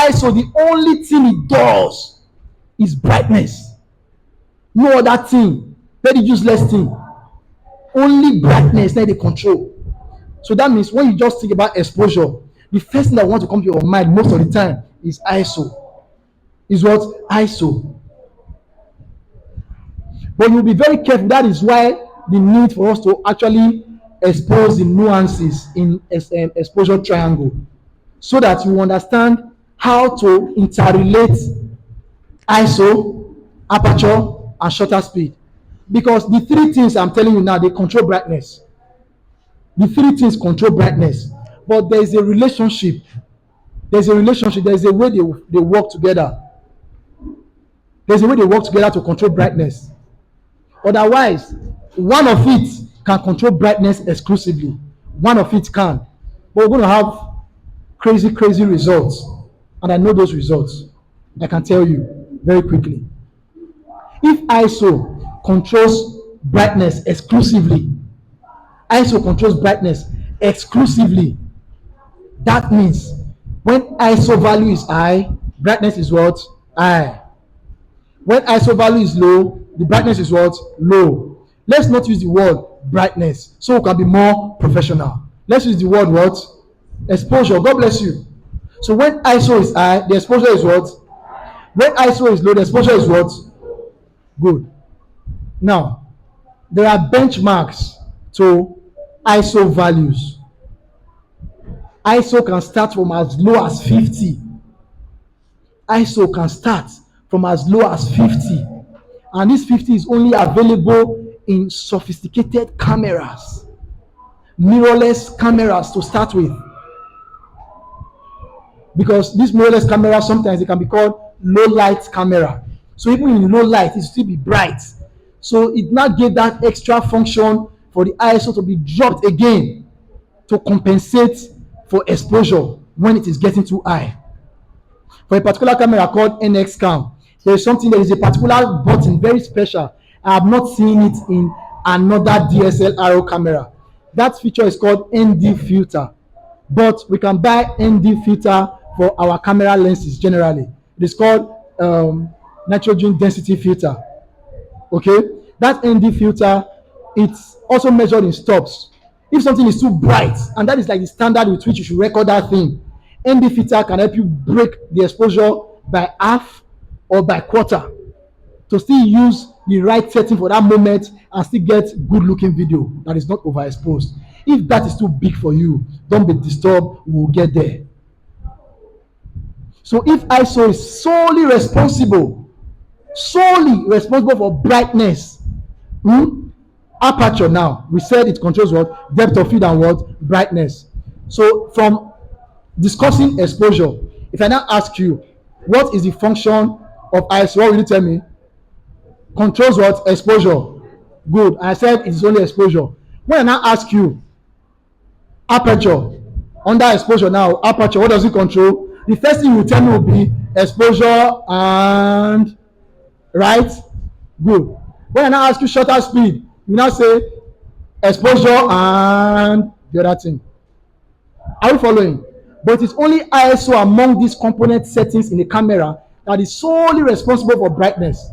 ISO, the only thing it does is brightness. No other thing. Very useless thing. Only brightness that they control. So that means when you just think about exposure, the first thing that wants to come to your mind most of the time is ISO. Is what? ISO. But you'll be very careful. That is why the need for us to actually expose the nuances in exposure triangle, so that you understand how to interrelate ISO, aperture, and shutter speed. Because the three things I'm telling you now, they control brightness. The three things control brightness. But there is a relationship. There's a relationship. There's a way they work together. There's a way they work together to control brightness. Otherwise, one of it can control brightness exclusively. One of it can. But we're going to have crazy results. And I know those results. I can tell you very quickly. If ISO controls brightness exclusively, ISO controls brightness exclusively, that means when ISO value is high, brightness is what? High. When ISO value is low, the brightness is what? Low. Let's not use the word brightness, so we can be more professional. Let's use the word what? Exposure. God bless you. So when ISO is high, the exposure is what? When ISO is low, the exposure is what? Good. Now, there are benchmarks to ISO values. ISO can start from as low as 50. ISO can start from as low as 50. And this 50 is only available in sophisticated cameras, mirrorless cameras to start with. Because these mirrorless cameras, sometimes they can be called low light camera. So even in low light, it still be bright. So it now gave that extra function for the ISO to be dropped again to compensate for exposure when it is getting too high. For a particular camera called NX cam, there is a particular button, very special. I have not seen it in another DSLR camera. That feature is called ND filter. But we can buy ND filter for our camera lenses generally. It is called nitrogen density filter. Okay, that ND filter, it's also measured in stops. If something is too bright, and that is like the standard with which you should record that thing, ND filter can help you break the exposure by half or by quarter to still use the right setting for that moment and still get good looking video that is not overexposed. If that is too big for you, don't be disturbed, we'll get there. So if ISO is solely responsible for brightness, aperture, now we said it controls what? Depth of field and what? Brightness. So from discussing exposure, if I now ask you what is the function of ISO, what will you tell me? Controls what? Exposure. Good. I said it's only exposure. When I now ask you aperture, under exposure now, aperture, what does it control? The first thing you tell me will be exposure and right? Good. When I now ask you shutter speed, you now say exposure and the other thing. Are you following? But it's only ISO among these component settings in the camera that is solely responsible for brightness.